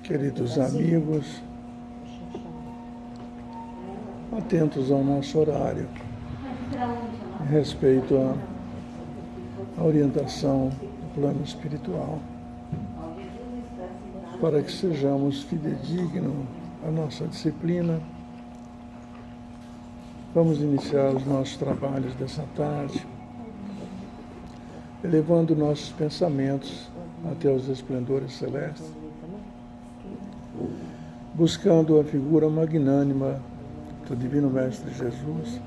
Queridos amigos, atentos ao nosso horário, em respeito à orientação do plano espiritual, para que sejamos fidedignos à nossa disciplina. Vamos iniciar os nossos trabalhos dessa tarde, elevando nossos pensamentos até os esplendores celestes, buscando a figura magnânima do Divino Mestre Jesus,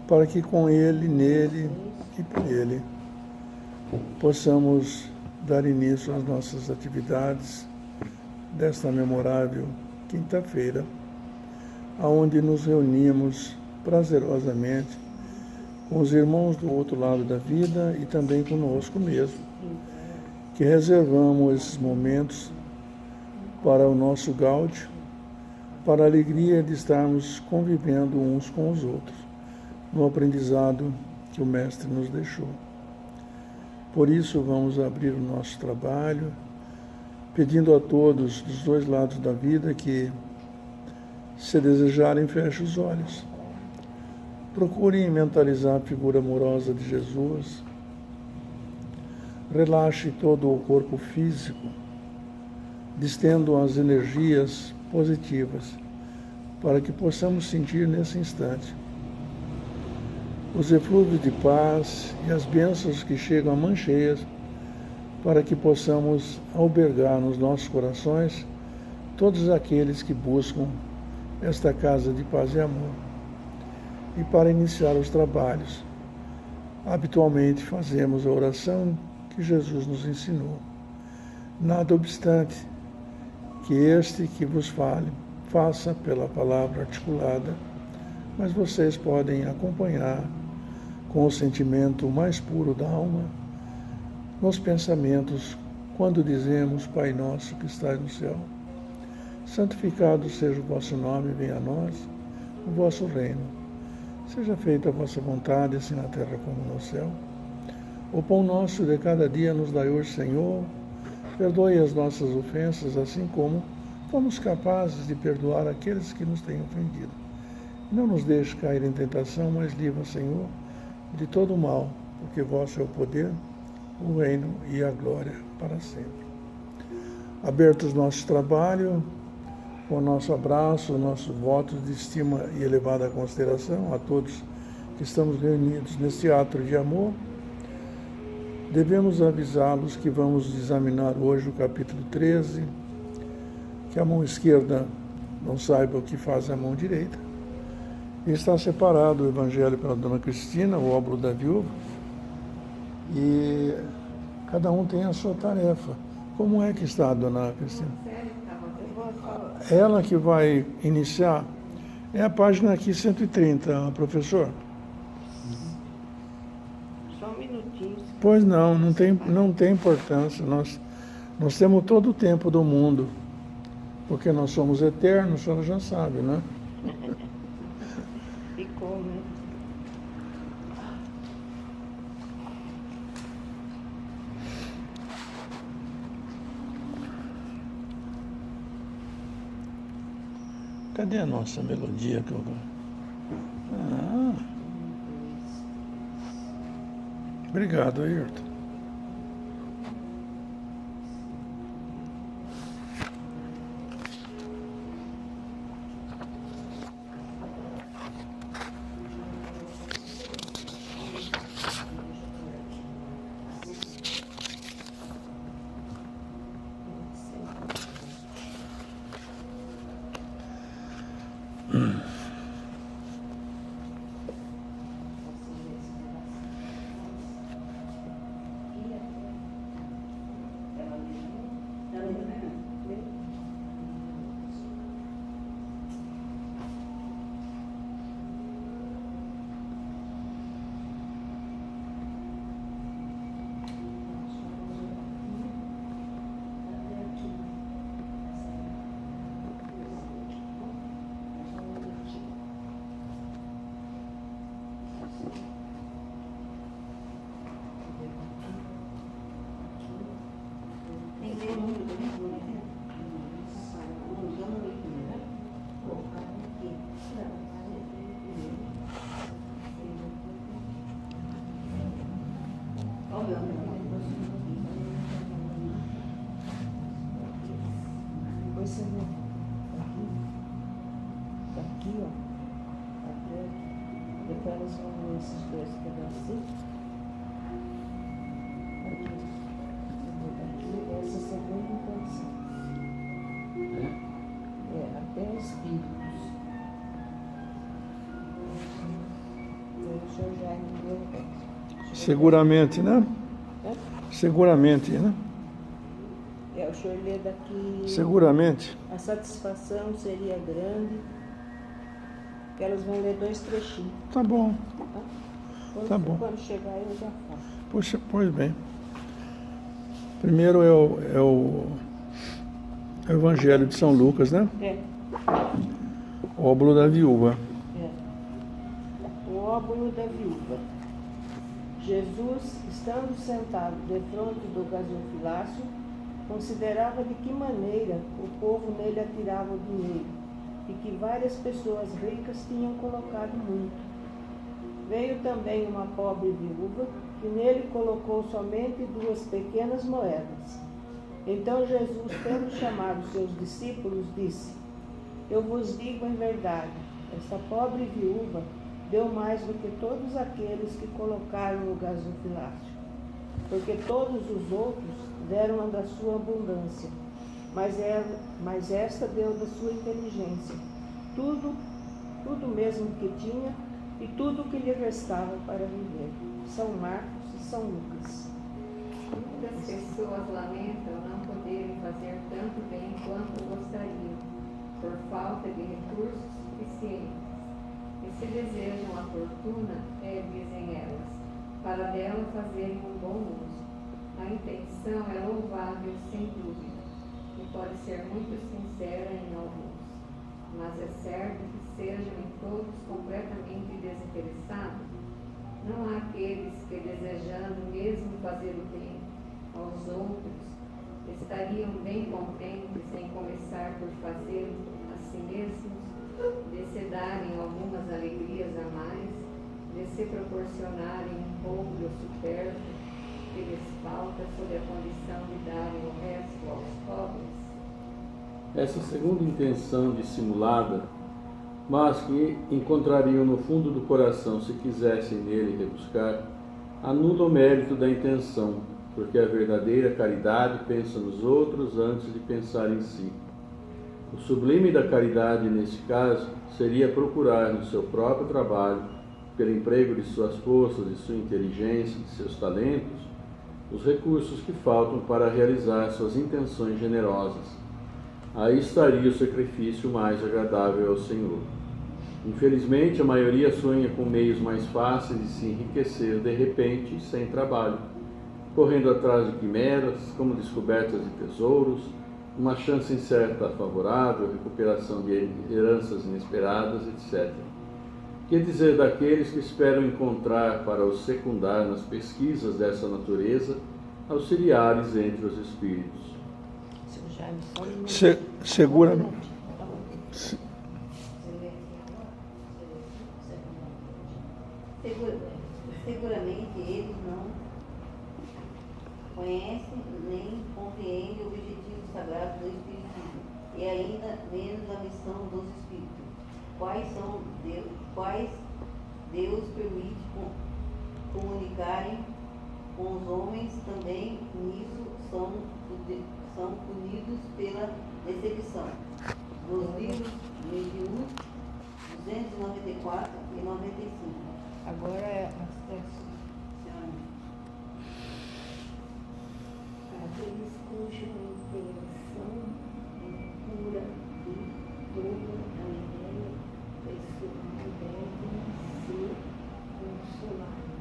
para que com Ele, nele e por Ele, possamos dar início às nossas atividades desta memorável quinta-feira, aonde nos reunimos prazerosamente com os irmãos do outro lado da vida e também conosco mesmo, que reservamos esses momentos para o nosso gáudio, para a alegria de estarmos convivendo uns com os outros, no aprendizado que o Mestre nos deixou. Por isso, vamos abrir o nosso trabalho, pedindo a todos dos dois lados da vida que, se desejarem, fechem os olhos. Procurem mentalizar a figura amorosa de Jesus. Relaxe todo o corpo físico, distendam as energias positivas, para que possamos sentir nesse instante os eflúvios de paz e as bênçãos que chegam a mãos cheias, para que possamos albergar nos nossos corações todos aqueles que buscam esta casa de paz e amor. E para iniciar os trabalhos, habitualmente fazemos a oração que Jesus nos ensinou. Nada obstante, que este que vos fale, faça pela palavra articulada, mas vocês podem acompanhar com o sentimento mais puro da alma, nos pensamentos, quando dizemos: Pai nosso que estás no céu, santificado seja o vosso nome, venha a nós o vosso reino. Seja feita a vossa vontade, assim na terra como no céu. O pão nosso de cada dia nos dai hoje, Senhor. Perdoe as nossas ofensas, assim como fomos capazes de perdoar aqueles que nos têm ofendido. Não nos deixe cair em tentação, mas livra, Senhor, de todo o mal, porque vosso é o poder, o reino e a glória para sempre. Abertos nossos trabalhos, com o nosso abraço, nossos votos de estima e elevada consideração a todos que estamos reunidos neste ato de amor, devemos avisá-los que vamos examinar hoje o capítulo 13, que a mão esquerda não saiba o que faz a mão direita. E está separado o Evangelho pela Dona Cristina, o óbolo da viúva, e cada um tem a sua tarefa. Como é que está a Dona Cristina? Ela que vai iniciar, é a página aqui 130, professor. Só um minutinho. Pois não tem importância. Nós temos todo o tempo do mundo, porque nós somos eternos, a senhora já sabe, né? Ficou, né? Cadê a nossa melodia que eu... Ah. Obrigado, Ayrton. Nós vamos ver esses dois pedacinhos. Aqui. Eu vou daqui, essa segunda intenção. Até espíritos. O senhor já me deu o resto. Seguramente, né? É? Seguramente, né? O senhor lê daqui. Seguramente. A satisfação seria grande. Que elas vão ler 2 trechinhos. Tá bom. Tá? Tá bom. Quando chegar eu já falo. Pois bem. Primeiro é o Evangelho de São Lucas, né? Óbolo da viúva. O óbolo da viúva. Jesus, estando sentado defronte do gasofilácio, considerava de que maneira o povo nele atirava o dinheiro, e que várias pessoas ricas tinham colocado muito. Veio também uma pobre viúva, que nele colocou somente 2 pequenas moedas. Então Jesus, tendo chamado seus discípulos, disse: Eu vos digo em verdade, esta pobre viúva deu mais do que todos aqueles que colocaram no gasofilácio, porque todos os outros deram da sua abundância, mas esta deu da sua inteligência, tudo mesmo que tinha e tudo o que lhe restava para viver. São Marcos e São Lucas. Muitas pessoas lamentam não poderem fazer tanto bem quanto gostariam, por falta de recursos suficientes. E se desejam a fortuna, dizem elas, para dela fazerem um bom uso. A intenção é louvável sem dúvida, e pode ser muito sincera em alguns, mas é certo que sejam em todos completamente desinteressados. Não há aqueles que, desejando mesmo fazer o bem aos outros, estariam bem contentes em começar por fazê-lo a si mesmos, de se darem algumas alegrias a mais, de se proporcionarem um pouco do supérfluo que lhes falta sob a condição de darem o resto aos pobres? Essa segunda intenção dissimulada, mas que encontrariam no fundo do coração se quisessem nele rebuscar, anula o mérito da intenção, porque a verdadeira caridade pensa nos outros antes de pensar em si. O sublime da caridade, neste caso, seria procurar no seu próprio trabalho, pelo emprego de suas forças, de sua inteligência, de seus talentos, os recursos que faltam para realizar suas intenções generosas. Aí estaria o sacrifício mais agradável ao Senhor. Infelizmente, a maioria sonha com meios mais fáceis de se enriquecer de repente, sem trabalho, correndo atrás de quimeras, como descobertas de tesouros, uma chance incerta favorável, recuperação de heranças inesperadas, etc. Que dizer daqueles que esperam encontrar para os secundar nas pesquisas dessa natureza auxiliares entre os espíritos? Seguramente. Seguramente eles não conhecem nem compreendem o objetivo sagrado do Espiritismo e ainda menos a missão dos Espíritos. Quais Deus permite comunicarem com os homens, também nisso são punidos pela decepção. Nos livros Mediúnicos 294 e 95. Agora é as testes. Aqueles cuja intenção é pura e toda a ideia pessoal devem ser consolados.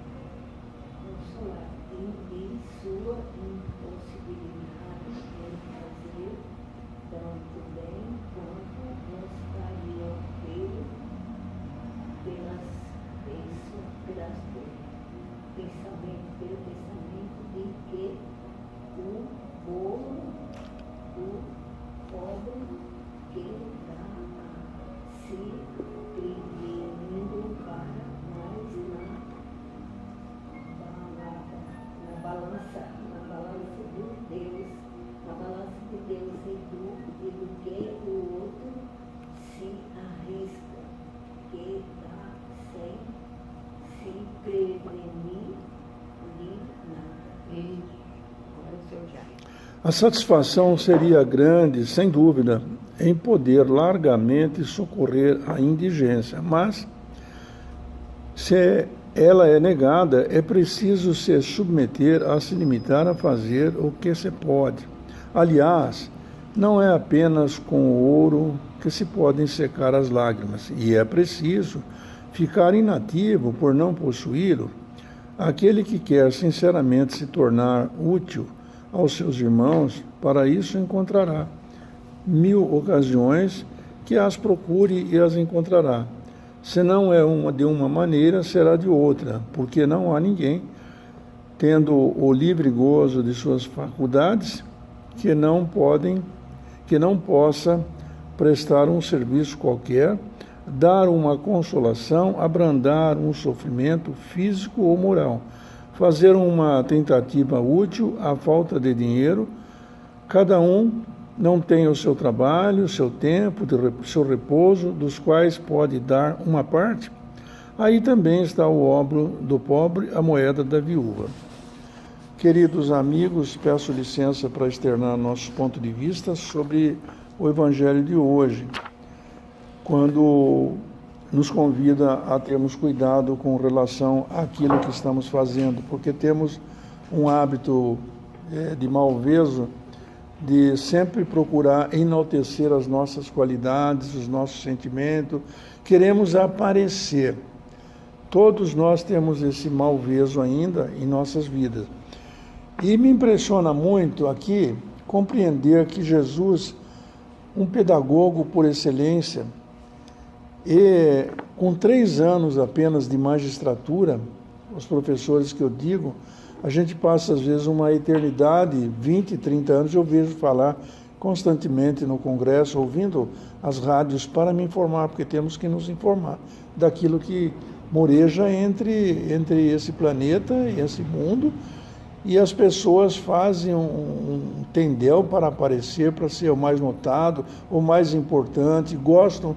E sua impossibilidade em fazer tanto bem quanto gostariam pelo pensamento de que o bolo do pobre que dá a se prevenindo para mais na balança de Deus e do que o outro se arrisca, que dá sem Agora o senhor já. A satisfação seria grande, sem dúvida, em poder largamente socorrer a indigência, mas se ela é negada, é preciso se submeter a se limitar a fazer o que se pode. Aliás, não é apenas com o ouro que se podem secar as lágrimas, e é preciso ficar inativo por não possuí-lo. Aquele que quer sinceramente se tornar útil aos seus irmãos, para isso encontrará 1000 ocasiões que as procure e as encontrará. Se não é de uma maneira, será de outra, porque não há ninguém, tendo o livre gozo de suas faculdades, que não possa prestar um serviço qualquer, dar uma consolação, abrandar um sofrimento físico ou moral, fazer uma tentativa útil à falta de dinheiro. Cada um não tem o seu trabalho, seu tempo, seu repouso, dos quais pode dar uma parte. Aí também está o óbolo do pobre, a moeda da viúva. Queridos amigos, peço licença para externar nosso ponto de vista sobre o Evangelho de hoje, quando nos convida a termos cuidado com relação àquilo que estamos fazendo, porque temos um hábito de malveso de sempre procurar enaltecer as nossas qualidades, os nossos sentimentos, queremos aparecer. Todos nós temos esse malveso ainda em nossas vidas. E me impressiona muito aqui compreender que Jesus, um pedagogo por excelência, e com 3 anos apenas de magistratura, os professores que eu digo, a gente passa às vezes uma eternidade, 20, 30 anos, eu vejo falar constantemente no Congresso, ouvindo as rádios para me informar, porque temos que nos informar daquilo que moreja entre esse planeta e esse mundo, e as pessoas fazem um tendel para aparecer, para ser o mais notado, o mais importante, gostam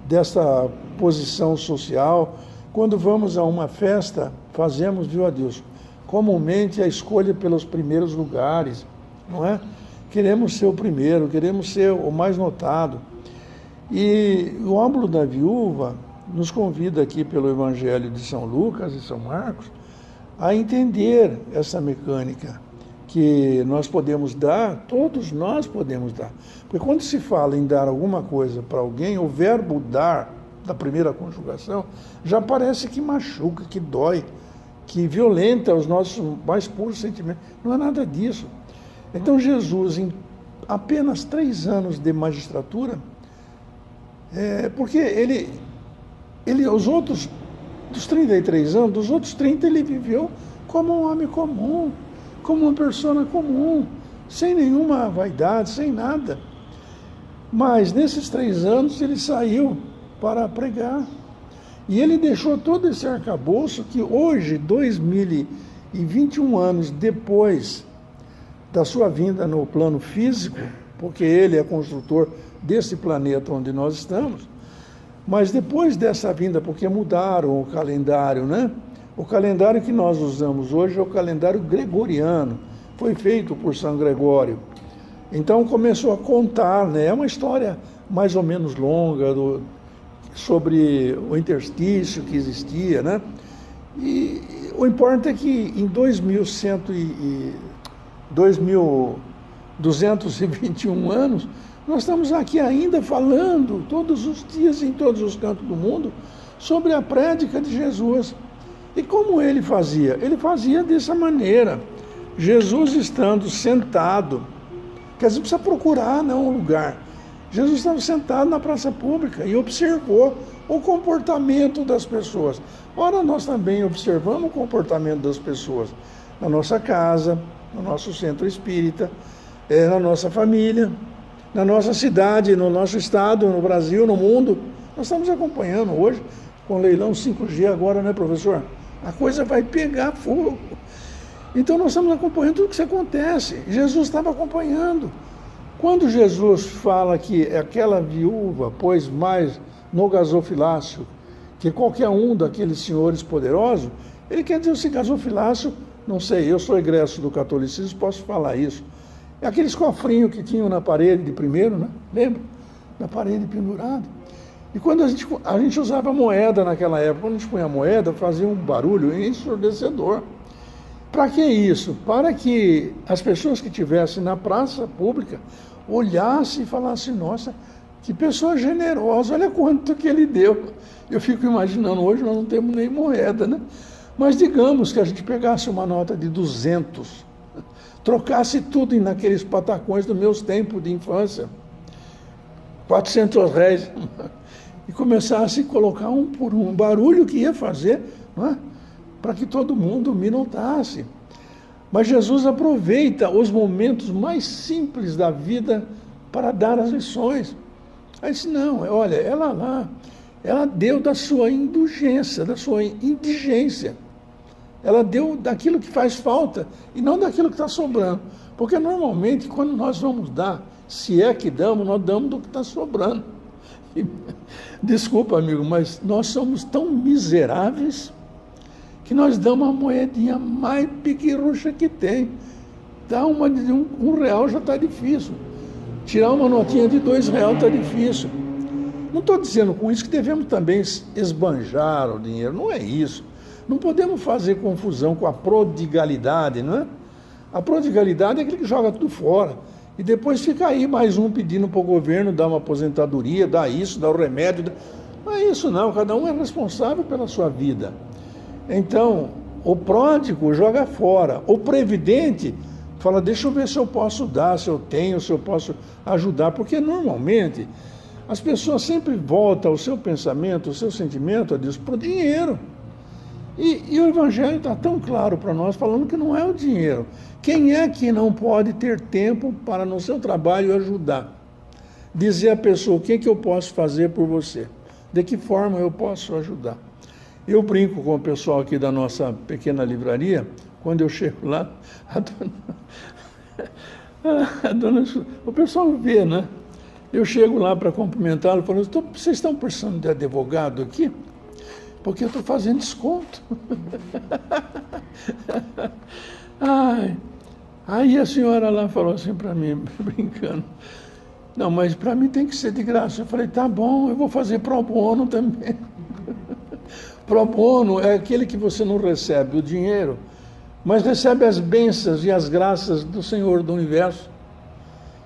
dessa posição social. Quando vamos a uma festa, fazemos, viu, Adilson, comumente a escolha pelos primeiros lugares, não é? Queremos ser o primeiro, queremos ser o mais notado. E o óbolo da viúva nos convida aqui pelo Evangelho de São Lucas e São Marcos a entender essa mecânica que nós podemos dar, todos nós podemos dar. Porque quando se fala em dar alguma coisa para alguém, o verbo dar, da primeira conjugação, já parece que machuca, que dói, que violenta os nossos mais puros sentimentos. Não é nada disso. Então Jesus, em apenas 3 anos de magistratura, porque ele, os outros, dos 33 anos, dos outros 30 ele viveu como um homem comum, como uma pessoa comum, sem nenhuma vaidade, sem nada. Mas nesses 3 anos ele saiu para pregar. E ele deixou todo esse arcabouço que hoje, 2021 anos depois da sua vinda no plano físico, porque ele é construtor desse planeta onde nós estamos, mas depois dessa vinda, porque mudaram o calendário, né? O calendário que nós usamos hoje é o calendário gregoriano, foi feito por São Gregório. Então começou a contar, né? É uma história mais ou menos longa sobre o interstício que existia, né? E o importante é que em 2221 anos, nós estamos aqui ainda falando todos os dias, em todos os cantos do mundo, sobre a prédica de Jesus. E como ele fazia? Ele fazia dessa maneira. Jesus estando sentado, quer dizer, precisa procurar, não, um lugar. Jesus estava sentado na praça pública e observou o comportamento das pessoas. Ora, nós também observamos o comportamento das pessoas na nossa casa, no nosso centro espírita, na nossa família, na nossa cidade, no nosso estado, no Brasil, no mundo. Nós estamos acompanhando hoje, com o leilão 5G agora, né, professor? A coisa vai pegar fogo. Então nós estamos acompanhando tudo o que acontece. Jesus estava acompanhando. Quando Jesus fala que aquela viúva pôs mais no gasofilácio que qualquer um daqueles senhores poderosos, Ele quer dizer assim, gasofilácio, não sei, eu sou egresso do catolicismo, posso falar isso. É aqueles cofrinhos que tinham na parede de primeiro, né? Lembra? Na parede pendurada. E quando a gente usava moeda naquela época, quando a gente punha a moeda, fazia um barulho ensurdecedor. Para que isso? Para que as pessoas que estivessem na praça pública olhassem e falassem, nossa, que pessoa generosa, olha quanto que ele deu. Eu fico imaginando, hoje nós não temos nem moeda, né? Mas digamos que a gente pegasse uma nota de 200, trocasse tudo naqueles patacões dos meus tempos de infância, 400 réis, e começasse a colocar um por um, barulho que ia fazer, não é? Para que todo mundo me notasse. Mas Jesus aproveita os momentos mais simples da vida para dar as lições. Aí disse, não, olha, ela deu da sua indulgência, da sua indigência. Ela deu daquilo que faz falta e não daquilo que está sobrando. Porque normalmente, quando nós vamos dar, se é que damos, nós damos do que está sobrando. E, desculpa, amigo, mas nós somos tão miseráveis que nós damos a moedinha mais piquirruxa que tem. Dá uma de um real já está difícil. Tirar uma notinha de R$2 está difícil. Não estou dizendo com isso que devemos também esbanjar o dinheiro, não é isso. Não podemos fazer confusão com a prodigalidade, não é? A prodigalidade é aquele que joga tudo fora. E depois fica aí mais um pedindo para o governo dar uma aposentadoria, dar isso, dar o remédio. Não é isso não, cada um é responsável pela sua vida. Então, o pródigo joga fora. O previdente fala, deixa eu ver se eu posso dar, se eu tenho, se eu posso ajudar. Porque normalmente as pessoas sempre voltam o seu pensamento, o seu sentimento, a Deus, para o dinheiro. E o Evangelho está tão claro para nós, falando que não é o dinheiro. Quem é que não pode ter tempo para no seu trabalho ajudar? Dizer à pessoa, o que é que eu posso fazer por você? De que forma eu posso ajudar? Eu brinco com o pessoal aqui da nossa pequena livraria, quando eu chego lá, o pessoal vê, né? Eu chego lá para cumprimentá-lo, falando, vocês estão precisando de advogado aqui? Porque eu estou fazendo desconto. Ai. Aí a senhora lá falou assim para mim, brincando, não, mas para mim tem que ser de graça. Eu falei, tá bom, eu vou fazer pro bono também. Pro bono é aquele que você não recebe o dinheiro, mas recebe as bênçãos e as graças do Senhor do Universo.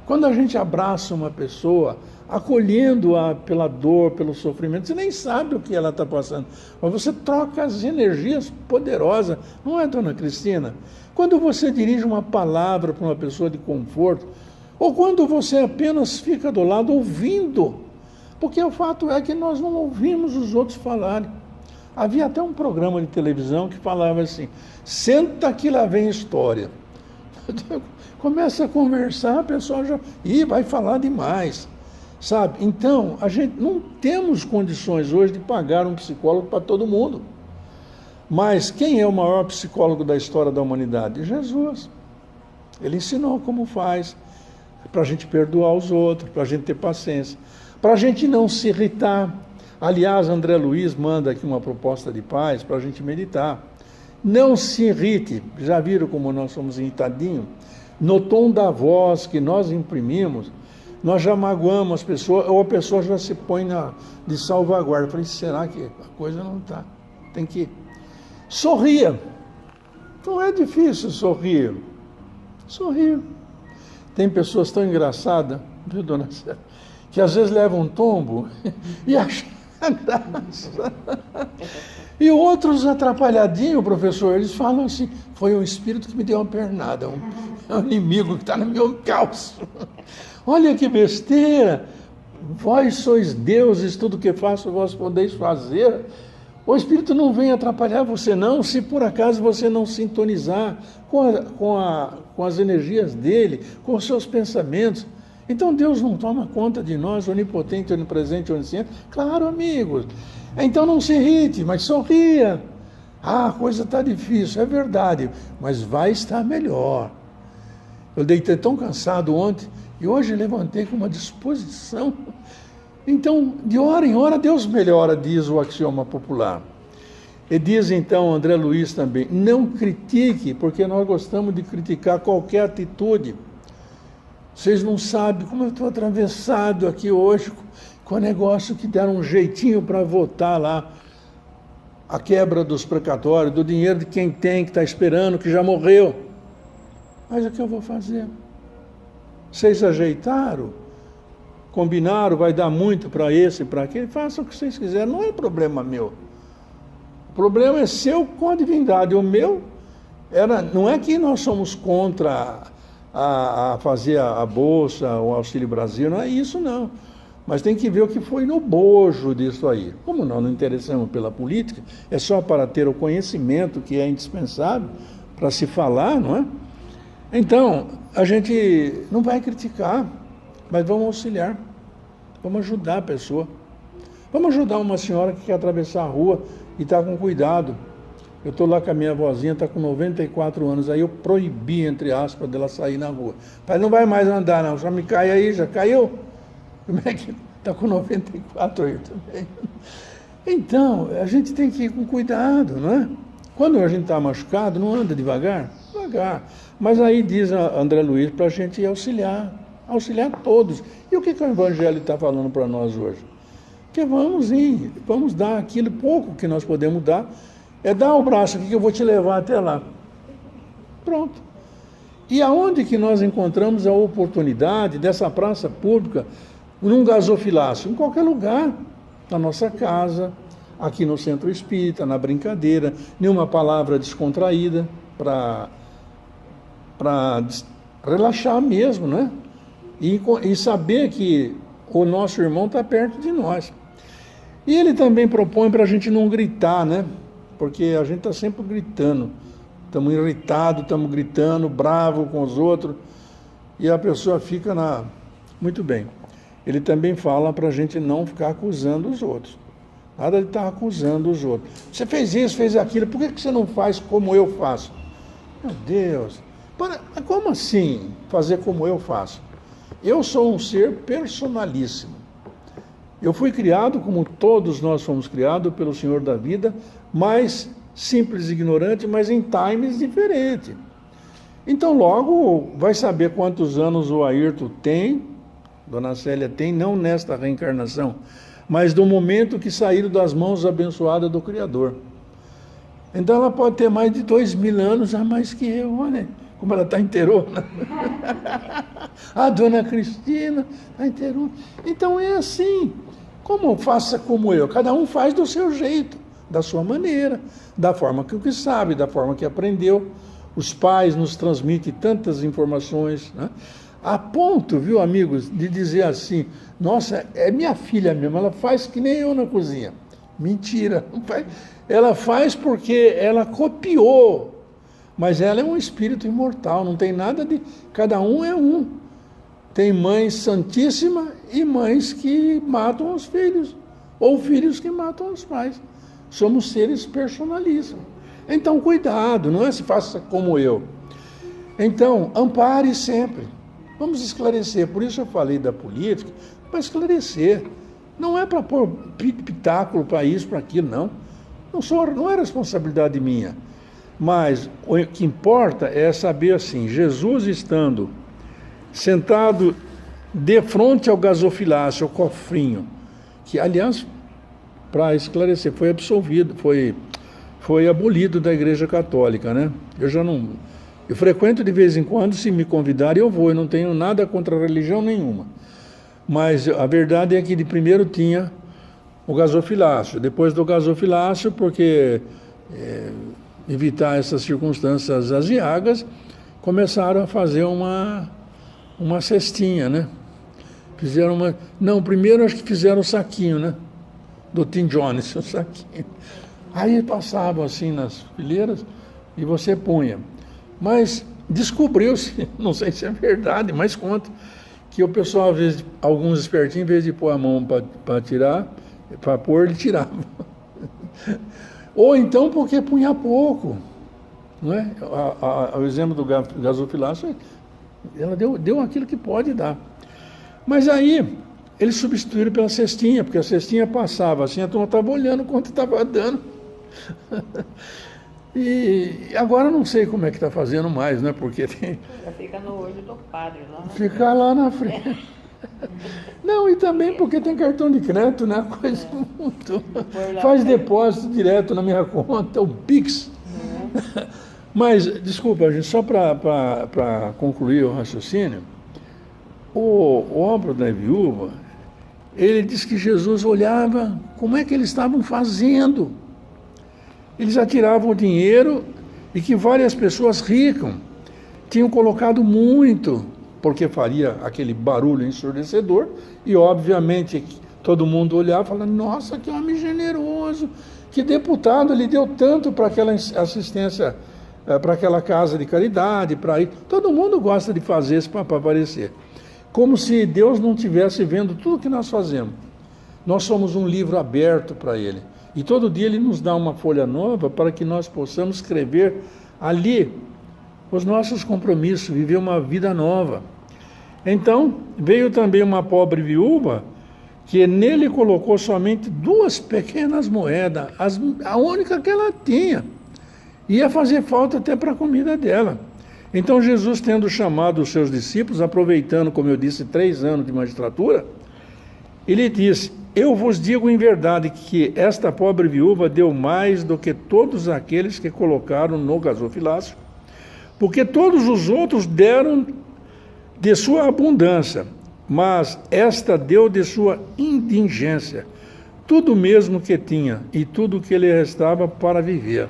Quando a gente abraça uma pessoa, acolhendo-a pela dor, pelo sofrimento, você nem sabe o que ela está passando, mas você troca as energias poderosas, não é, dona Cristina? Quando você dirige uma palavra para uma pessoa de conforto, ou quando você apenas fica do lado ouvindo, porque o fato é que nós não ouvimos os outros falarem. Havia até um programa de televisão que falava assim, senta que lá vem história. Começa a conversar, a pessoa já vai falar demais, sabe? Então, a gente não temos condições hoje de pagar um psicólogo para todo mundo. Mas quem é o maior psicólogo da história da humanidade? Jesus. Ele ensinou como faz, para a gente perdoar os outros, para a gente ter paciência, para a gente não se irritar. Aliás, André Luiz manda aqui uma proposta de paz para a gente meditar. Não se irrite, já viram como nós somos irritadinhos? No tom da voz que nós imprimimos, nós já magoamos as pessoas, ou a pessoa já se põe de salvaguarda. Eu falei, será que a coisa não está? Tem que sorria. Não é difícil sorrir. Sorrir. Tem pessoas tão engraçadas, viu, dona Célia, que às vezes levam um tombo e acham graça. E outros atrapalhadinhos, professor, eles falam assim, foi um espírito que me deu uma pernada, um inimigo que está no meu calço. Olha que besteira, vós sois deuses, tudo que faço vós podeis fazer. O espírito não vem atrapalhar você não, se por acaso você não sintonizar com as energias dele, com os seus pensamentos. Então Deus não toma conta de nós, onipotente, onipresente, onisciente? Claro, amigos. Então não se irrite, mas sorria. Ah, a coisa está difícil, é verdade, mas vai estar melhor. Eu deitei tão cansado ontem, e hoje levantei com uma disposição. Então, de hora em hora, Deus melhora, diz o axioma popular. E diz então André Luiz também, não critique, porque nós gostamos de criticar qualquer atitude. Vocês não sabem como eu estou atravessado aqui hoje com o negócio que deram um jeitinho para votar lá, a quebra dos precatórios, do dinheiro de quem tem, que está esperando, que já morreu. Mas o que eu vou fazer? Vocês ajeitaram, combinaram, vai dar muito para esse e para aquele, façam o que vocês quiserem, não é problema meu. O problema é seu com a divindade. O meu não é que nós somos contra a fazer a Bolsa, o Auxílio Brasil, não é isso não. Mas tem que ver o que foi no bojo disso aí. Como nós não interessamos pela política, é só para ter o conhecimento que é indispensável para se falar, não é? Então, a gente não vai criticar, mas vamos auxiliar, vamos ajudar a pessoa. Vamos ajudar uma senhora que quer atravessar a rua e está com cuidado. Eu estou lá com a minha vozinha, está com 94 anos, aí eu proibi, entre aspas, dela sair na rua. Pai, não vai mais andar não, só me cai aí, já caiu? Como é que está com 94 aí também? Então, a gente tem que ir com cuidado, não é? Quando a gente está machucado, não anda devagar? Devagar. Mas aí diz André Luiz para a gente auxiliar todos. E o que o Evangelho está falando para nós hoje? Que vamos dar aquilo pouco que nós podemos dar, é dar o braço aqui que eu vou te levar até lá. Pronto. E aonde que nós encontramos a oportunidade dessa praça pública, num gasofilácio? Em qualquer lugar, na nossa casa, aqui no Centro Espírita, na brincadeira, nenhuma palavra descontraída, para relaxar mesmo, né? E saber que o nosso irmão está perto de nós. E ele também propõe para a gente não gritar, né? Porque a gente está sempre gritando. Estamos irritados, estamos gritando, bravo com os outros, e a pessoa fica na... Muito bem. Ele também fala para a gente não ficar acusando os outros. Nada de estar acusando os outros. Você fez isso, fez aquilo, por que você não faz como eu faço? Meu Deus, como assim fazer como eu faço? Eu sou um ser personalíssimo. Eu fui criado, como todos nós fomos criados, pelo Senhor da vida, mais simples e ignorante, mas em times diferentes. Então logo vai saber quantos anos o Ayrton tem, Dona Célia tem, não nesta reencarnação, mas do momento que saíram das mãos abençoadas do Criador. Então ela pode ter mais de 2000 anos a mais que eu, olha como ela está inteirona. A Dona Cristina está inteirona. Então é assim, faça como eu, cada um faz do seu jeito, da sua maneira, da forma que sabe, da forma que aprendeu. Os pais nos transmitem tantas informações, né? A ponto, viu, amigos, de dizer assim, nossa, é minha filha mesmo, ela faz que nem eu na cozinha. Mentira, não faz. Ela faz porque ela copiou, mas ela é um espírito imortal, não tem nada de... Cada um é um. Tem mãe santíssima e mães que matam os filhos, ou filhos que matam os pais. Somos seres personalíssimos. Então, cuidado, não é se faça como eu. Então, ampare sempre. Vamos esclarecer. Por isso eu falei da política, para esclarecer. Não é para pôr pitáculo para isso, para aquilo, não. Não é responsabilidade minha. Mas o que importa é saber assim, Jesus estando sentado de frente ao gasofilácio, ao cofrinho, que, aliás, para esclarecer, foi absolvido, foi abolido da Igreja Católica, né? Eu frequento de vez em quando, se me convidarem eu vou, eu não tenho nada contra a religião nenhuma. Mas a verdade é que de primeiro tinha o gasofilácio, depois do gasofilácio, porque evitar essas circunstâncias aziagas, começaram a fazer uma cestinha, né? Primeiro acho que fizeram o saquinho, né? Do Tim Jones, o saquinho. Aí passavam assim nas fileiras e você punha. Mas descobriu-se, não sei se é verdade, mas conta, que o pessoal, às vezes, alguns espertinhos, em vez de pôr a mão para tirar, para pôr, ele tirava. Ou então porque punha pouco. Não é? O exemplo do gasofilácio, ela deu aquilo que pode dar. Mas aí, eles substituíram pela cestinha, porque a cestinha passava assim, a turma estava olhando quanto estava dando. E agora não sei como é que está fazendo mais, né? Porque tem, Já fica no olho do padre lá. Né? ficar lá na frente. Não, e também porque tem cartão de crédito, né? Coisa muito. Faz depósito direto na minha conta, o Pix. Mas, desculpa, gente, só para concluir o raciocínio, o obra da viúva, ele diz que Jesus olhava como é que eles estavam fazendo. Eles atiravam o dinheiro e que várias pessoas ricas tinham colocado muito, porque faria aquele barulho ensurdecedor, e obviamente todo mundo olhava e falava, nossa, que homem generoso, que deputado, ele deu tanto para aquela assistência, para aquela casa de caridade, para ir. Todo mundo gosta de fazer isso para aparecer. Como se Deus não estivesse vendo tudo que nós fazemos. Nós somos um livro aberto para Ele. E todo dia Ele nos dá uma folha nova para que nós possamos escrever ali os nossos compromissos, viver uma vida nova. Então, veio também uma pobre viúva, que nele colocou somente 2 pequenas moedas, a única que ela tinha. Ia fazer falta até para a comida dela. Então Jesus, tendo chamado os seus discípulos, aproveitando, como eu disse, 3 anos de magistratura, ele disse, eu vos digo em verdade que esta pobre viúva deu mais do que todos aqueles que colocaram no gasofilácio, porque todos os outros deram de sua abundância, mas esta deu de sua indigência, tudo mesmo que tinha e tudo que lhe restava para viver.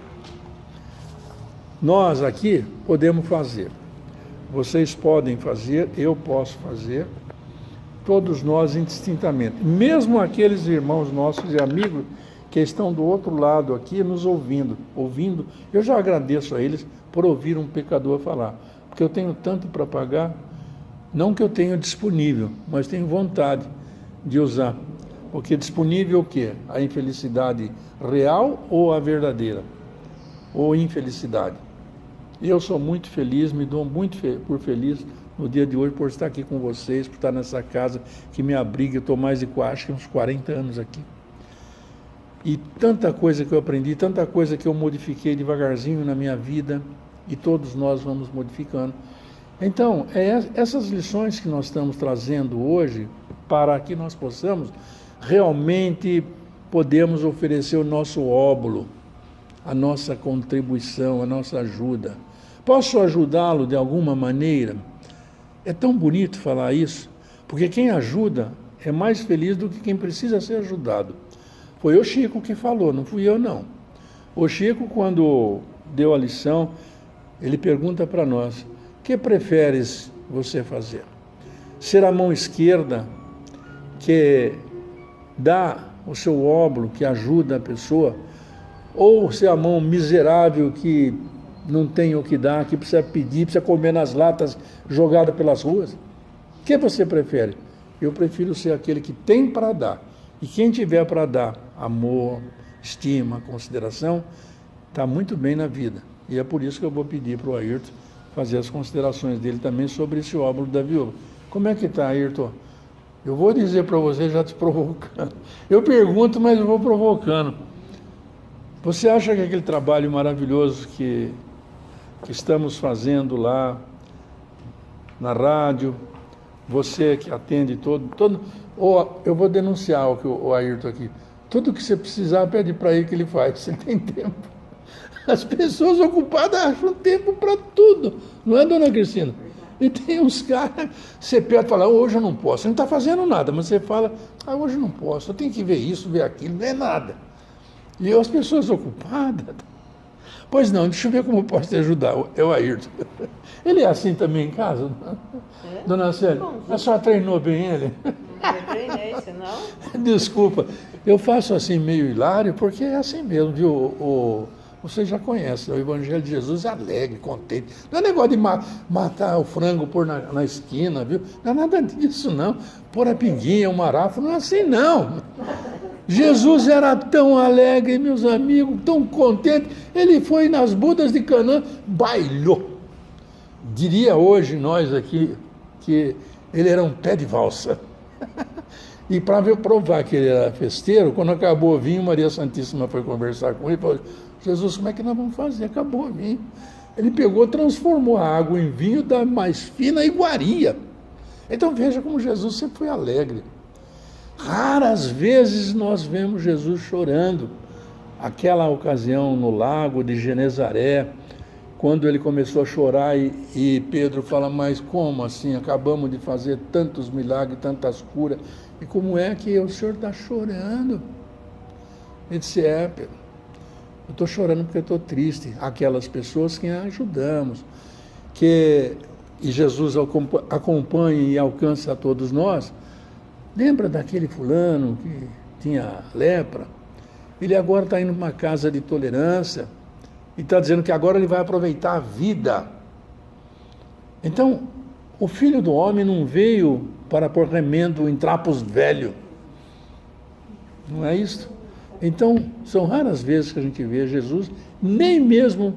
Nós aqui podemos fazer, vocês podem fazer, eu posso fazer, todos nós indistintamente, mesmo aqueles irmãos nossos e amigos que estão do outro lado aqui nos ouvindo, eu já agradeço a eles por ouvir um pecador falar, porque eu tenho tanto para pagar, não que eu tenha disponível, mas tenho vontade de usar, porque disponível o quê? A infelicidade real ou a verdadeira? Ou infelicidade? Eu sou muito feliz, me dou muito por feliz no dia de hoje por estar aqui com vocês, por estar nessa casa que me abriga. Eu estou mais de acho que uns 40 anos aqui. E tanta coisa que eu aprendi, tanta coisa que eu modifiquei devagarzinho na minha vida, e todos nós vamos modificando. Então, essas lições que nós estamos trazendo hoje, para que nós possamos realmente podemos oferecer o nosso óbolo, a nossa contribuição, a nossa ajuda. Posso ajudá-lo de alguma maneira? É tão bonito falar isso, porque quem ajuda é mais feliz do que quem precisa ser ajudado. Foi o Chico que falou, não fui eu não. O Chico, quando deu a lição, ele pergunta para nós, o que preferes você fazer? Ser a mão esquerda que dá o seu óbolo, que ajuda a pessoa, ou ser a mão miserável que não tem o que dar, que precisa pedir, precisa comer nas latas jogadas pelas ruas? O que você prefere? Eu prefiro ser aquele que tem para dar. E quem tiver para dar amor, estima, consideração, está muito bem na vida. E é por isso que eu vou pedir para o Ayrton fazer as considerações dele também sobre esse óbolo da viúva. Como é que está, Ayrton? Eu vou dizer para você, já te provocando. Eu pergunto, mas eu vou provocando. Você acha que aquele trabalho maravilhoso que estamos fazendo lá na rádio, você que atende todo, ou eu vou denunciar o Ayrton aqui, tudo que você precisar, pede para ele que ele faz, você tem tempo. As pessoas ocupadas acham tempo para tudo, não é, dona Cristina? E tem uns caras, você pede e fala, hoje eu não posso, você não está fazendo nada, mas você fala, hoje eu não posso, eu tenho que ver isso, ver aquilo, não é nada. E as pessoas ocupadas, pois não, deixa eu ver como eu posso te ajudar, é o Ayrton. Ele é assim também em casa? É? Dona Célia, a senhora treinou bem ele? Eu treinei, senão... Desculpa, eu faço assim meio hilário, porque é assim mesmo, viu? Você já conhece, o Evangelho de Jesus é alegre, contente. Não é negócio de matar o frango, pôr na esquina, viu? Não é nada disso, não. Pôr a pinguinha, o marafo, não é assim, não. Jesus era tão alegre, meus amigos, tão contente. Ele foi nas bodas de Canaã, bailou. Diria hoje nós aqui que ele era um pé de valsa. E para provar que ele era festeiro, quando acabou o vinho, Maria Santíssima foi conversar com ele e falou: Jesus, como é que nós vamos fazer? Acabou o vinho. Ele pegou, transformou a água em vinho da mais fina iguaria. Então veja como Jesus sempre foi alegre. Raras vezes nós vemos Jesus chorando. Aquela ocasião no lago de Genezaré, quando ele começou a chorar e Pedro fala: mas como assim? Acabamos de fazer tantos milagres, tantas curas, e como é que o senhor está chorando? Ele disse: Pedro, eu estou chorando porque eu estou triste. Aquelas pessoas que ajudamos, e Jesus acompanha e alcança a todos nós. Lembra daquele fulano que tinha lepra? Ele agora está indo para uma casa de tolerância e está dizendo que agora ele vai aproveitar a vida. Então, o Filho do Homem não veio para pôr remendo em trapos velhos. Não é isso? Então, são raras vezes que a gente vê Jesus, nem mesmo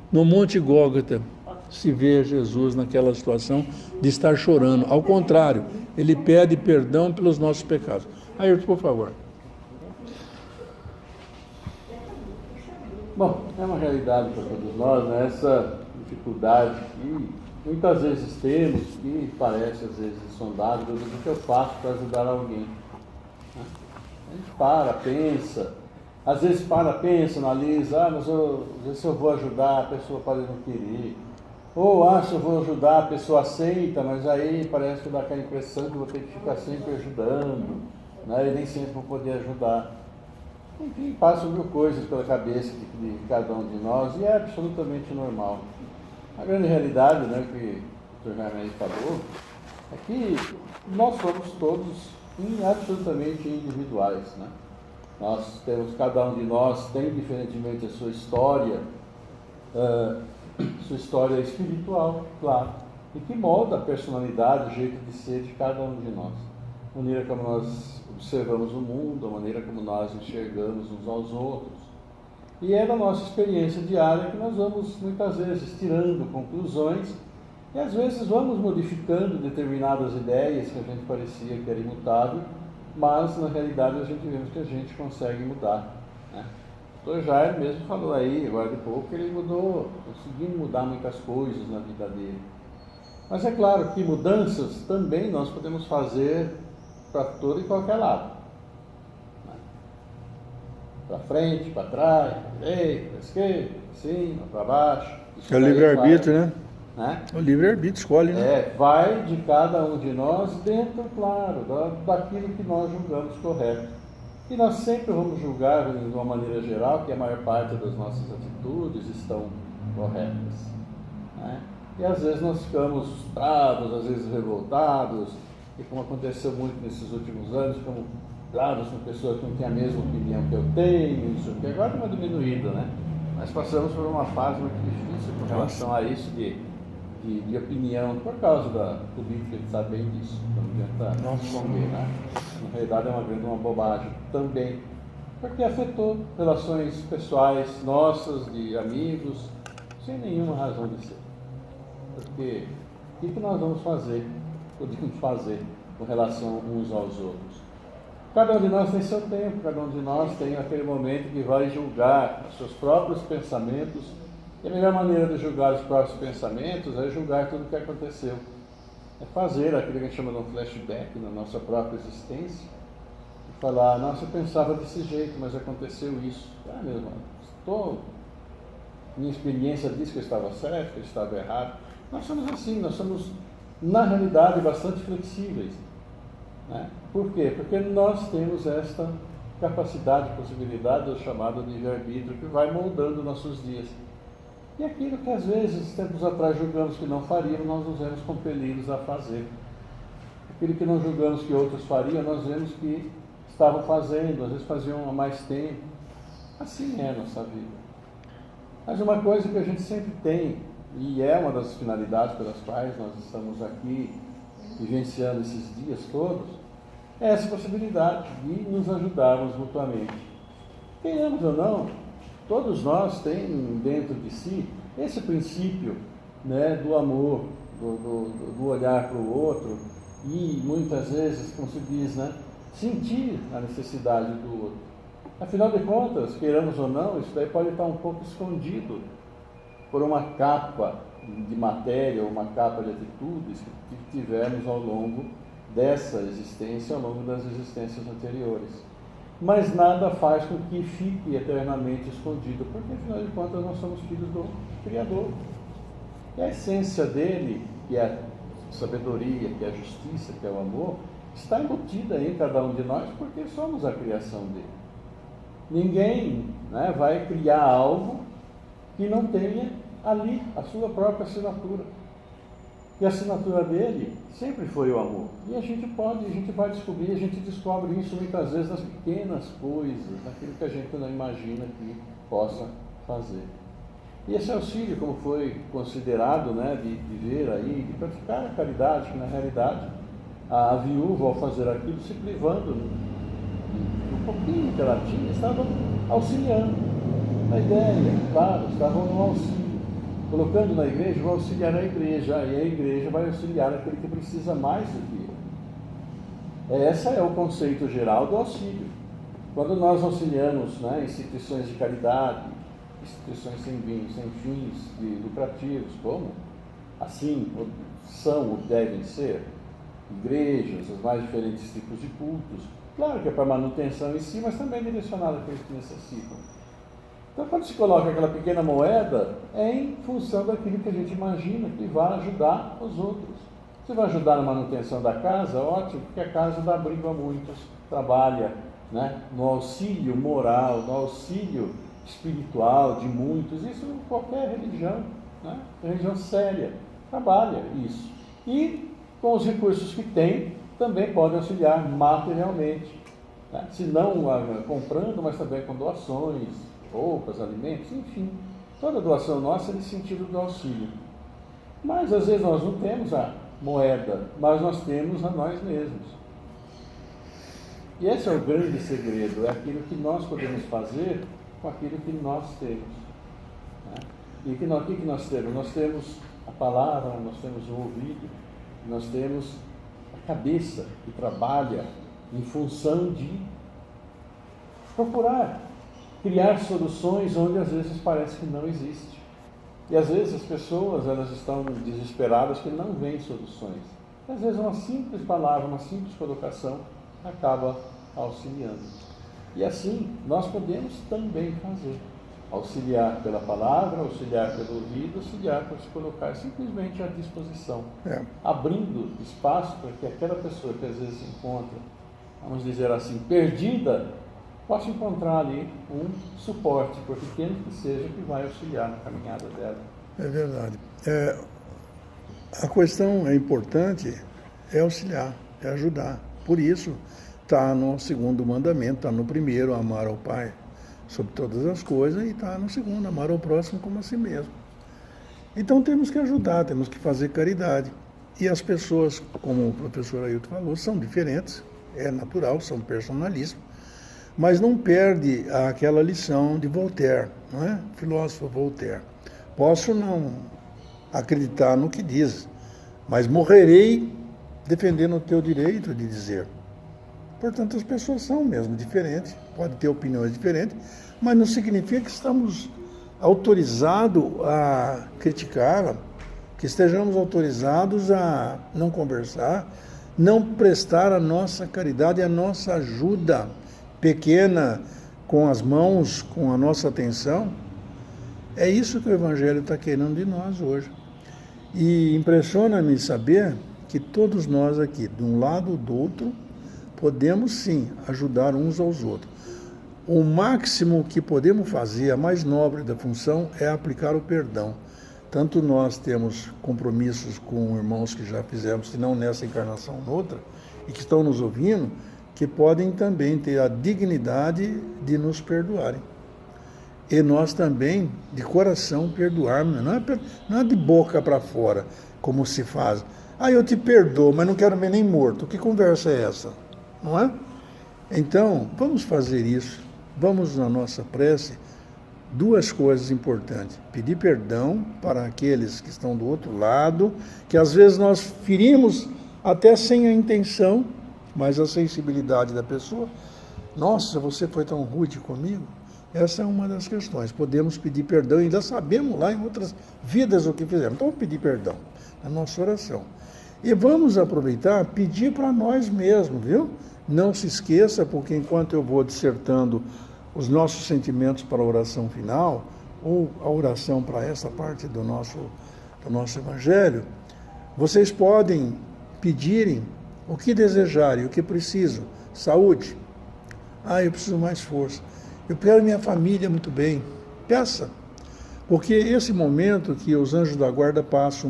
no Monte Gólgota se vê Jesus naquela situação de estar chorando. Ao contrário, ele pede perdão pelos nossos pecados. Ayrton, por favor. Bom, é uma realidade para todos nós, né? Essa dificuldade que muitas vezes temos, que parece às vezes insondável, do que eu faço para ajudar alguém. Né? A gente pensa, às vezes pensa, analisa, mas se eu vou ajudar, a pessoa pode não querer. Ou, se eu vou ajudar, a pessoa aceita, mas aí parece que dá aquela impressão que eu vou ter que ficar sempre ajudando, né? E nem sempre vou poder ajudar. Enfim, passam mil coisas pela cabeça de cada um de nós e é absolutamente normal. A grande realidade, né, que o Dr. Jaime falou, é que nós somos todos absolutamente individuais, né? Cada um de nós tem diferentemente a sua história espiritual, claro, e que molda a personalidade, o jeito de ser de cada um de nós. A maneira como nós observamos o mundo, a maneira como nós enxergamos uns aos outros. E é da nossa experiência diária que nós vamos, muitas vezes, tirando conclusões e, às vezes, vamos modificando determinadas ideias que a gente parecia que era imutável, mas, na realidade, a gente vê que a gente consegue mudar, né? O Dr. Jair mesmo falou aí, agora de pouco, que ele conseguiu mudar muitas coisas na vida dele. Mas é claro que mudanças também nós podemos fazer para todo e qualquer lado. Né? Para frente, para trás, para direita, para esquerda, para cima, para baixo. É o livre-arbítrio, né? O livre-arbítrio escolhe, né? Vai de cada um de nós dentro, claro, daquilo que nós julgamos correto. E nós sempre vamos julgar, de uma maneira geral, que a maior parte das nossas atitudes estão corretas. Né? E às vezes nós ficamos bravos, às vezes revoltados, e como aconteceu muito nesses últimos anos, ficamos bravos com pessoas que não têm a mesma opinião que eu tenho, isso que agora deu uma diminuída, né? Mas passamos por uma fase muito difícil com relação a isso de opinião, por causa da política, a gente sabe bem disso, não adianta esconder, né? Na realidade é uma bobagem também, porque afetou relações pessoais nossas, de amigos, sem nenhuma razão de ser. Porque o que nós vamos fazer, podemos fazer com relação uns aos outros? Cada um de nós tem seu tempo, cada um de nós tem aquele momento que vai julgar os seus próprios pensamentos. E a melhor maneira de julgar os próprios pensamentos é julgar tudo o que aconteceu. É fazer aquilo que a gente chama de um flashback na nossa própria existência e falar: nossa, eu pensava desse jeito, mas aconteceu isso. Meu irmão, minha experiência diz que eu estava certo, que eu estava errado. Nós somos assim, nós somos, na realidade, bastante flexíveis. Né? Por quê? Porque nós temos esta capacidade, possibilidade do chamado livre-arbítrio que vai moldando nossos dias. E aquilo que às vezes, tempos atrás, julgamos que não faríamos, nós nos vemos compelidos a fazer. Aquilo que não julgamos que outros fariam, nós vemos que estavam fazendo, às vezes faziam há mais tempo. Assim é a nossa vida. Mas uma coisa que a gente sempre tem, e é uma das finalidades pelas quais nós estamos aqui vivenciando esses dias todos, é essa possibilidade de nos ajudarmos mutuamente. Queremos ou não, todos nós temos dentro de si esse princípio, né, do amor, do olhar para o outro, e muitas vezes, como se diz, né, sentir a necessidade do outro. Afinal de contas, queiramos ou não, isso daí pode estar um pouco escondido por uma capa de matéria ou uma capa de atitudes que tivemos ao longo dessa existência, ao longo das existências anteriores. Mas nada faz com que fique eternamente escondido, porque afinal de contas nós somos filhos do Criador. E a essência dele, que é a sabedoria, que é a justiça, que é o amor, está embutida em cada um de nós, porque somos a criação dele. Ninguém, né, vai criar algo que não tenha ali a sua própria assinatura. E a assinatura dele sempre foi o amor. E a gente vai descobrir, a gente descobre isso muitas vezes nas pequenas coisas, naquilo que a gente não imagina que possa fazer. E esse auxílio, como foi considerado, né, de ver aí, de praticar a caridade, que na realidade a viúva, ao fazer aquilo, se privando um pouquinho que ela tinha, estava auxiliando. A ideia, claro, estavam no auxílio. Colocando na igreja, vai auxiliar a igreja, e a igreja vai auxiliar aquele que precisa mais do que ele. Esse é o conceito geral do auxílio. Quando nós auxiliamos, né, instituições de caridade, instituições sem fins lucrativos, como assim são ou devem ser, igrejas, os mais diferentes tipos de cultos, claro que é para manutenção em si, mas também direcionado àqueles que necessitam. Então, quando se coloca aquela pequena moeda, é em função daquilo que a gente imagina que vai ajudar os outros. Se vai ajudar na manutenção da casa, ótimo, porque a casa dá abrigo a muitos, trabalha, né, no auxílio moral, no auxílio espiritual de muitos, isso em qualquer religião, né, religião séria, trabalha isso. E com os recursos que tem, também pode auxiliar materialmente, né, se não comprando, mas também com doações, roupas, alimentos, enfim, toda doação nossa é nesse sentido do auxílio. Mas às vezes nós não temos a moeda, mas nós temos a nós mesmos. E esse é o grande segredo, é aquilo que nós podemos fazer com aquilo que nós temos. Né? E o que nós temos? Nós temos a palavra, nós temos o ouvido, nós temos a cabeça que trabalha em função de procurar criar soluções onde às vezes parece que não existe. E às vezes as pessoas, elas estão desesperadas que não veem soluções. E às vezes uma simples palavra, uma simples colocação acaba auxiliando. E assim nós podemos também fazer. Auxiliar pela palavra, auxiliar pelo ouvido, auxiliar por se colocar simplesmente à disposição. Abrindo espaço para que aquela pessoa que às vezes se encontra, vamos dizer assim, perdida, possa encontrar ali um suporte, por pequeno que seja, que vai auxiliar na caminhada dela. É verdade. A questão é importante, é auxiliar, é ajudar. Por isso, está no segundo mandamento, está no primeiro, amar ao Pai sobre todas as coisas, e está no segundo, amar ao próximo como a si mesmo. Então temos que ajudar, temos que fazer caridade. E as pessoas, como o professor Ailton falou, são diferentes, é natural, são personalistas, mas não perde aquela lição de Voltaire, não é? Filósofo Voltaire. Posso não acreditar no que diz, mas morrerei defendendo o teu direito de dizer. Portanto, as pessoas são mesmo diferentes, podem ter opiniões diferentes, mas não significa que estamos autorizados a criticar, que estejamos autorizados a não conversar, não prestar a nossa caridade, a nossa ajuda pequena, com as mãos, com a nossa atenção. É isso que o Evangelho está querendo de nós hoje. E impressiona-me saber que todos nós aqui, de um lado ou do outro, podemos sim ajudar uns aos outros. O máximo que podemos fazer, a mais nobre da função, é aplicar o perdão. Tanto nós temos compromissos com irmãos que já fizemos, se não nessa encarnação, noutra, e que estão nos ouvindo, que podem também ter a dignidade de nos perdoarem. E nós também, de coração, perdoarmos. Não é de boca para fora, como se faz. Eu te perdoo, mas não quero ver nem morto. Que conversa é essa? Não é? Então, vamos fazer isso. Vamos, na nossa prece, duas coisas importantes. Pedir perdão para aqueles que estão do outro lado, que às vezes nós ferimos até sem a intenção, mas a sensibilidade da pessoa. Nossa, você foi tão rude comigo? Essa é uma das questões. Podemos pedir perdão, ainda sabemos lá em outras vidas o que fizemos. Então, vamos pedir perdão na nossa oração. E vamos aproveitar, pedir para nós mesmos, viu? Não se esqueça, porque enquanto eu vou dissertando os nossos sentimentos para a oração final, ou a oração para essa parte do nosso Evangelho, vocês podem pedirem o que desejarem, o que precisam. Saúde. Eu preciso mais força. Eu quero minha família muito bem. Peça. Porque esse momento que os anjos da guarda passam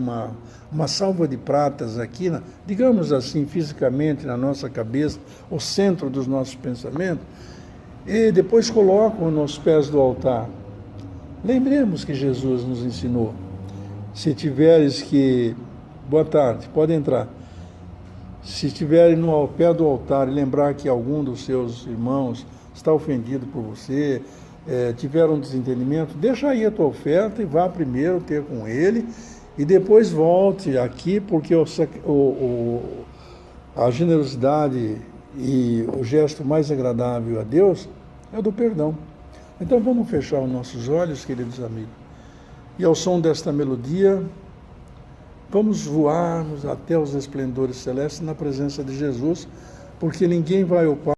uma salva de pratas aqui, digamos assim, fisicamente na nossa cabeça, o centro dos nossos pensamentos, e depois colocam nos pés do altar. Lembremos que Jesus nos ensinou. Se tiveres que... Boa tarde, pode entrar. Se estiverem no pé do altar e lembrar que algum dos seus irmãos está ofendido por você, tiver um desentendimento, deixa aí a tua oferta e vá primeiro ter com ele e depois volte aqui, porque a generosidade e o gesto mais agradável a Deus é o do perdão. Então vamos fechar os nossos olhos, queridos amigos, e ao som desta melodia, vamos voarmos até os esplendores celestes na presença de Jesus, porque ninguém vai ao Pai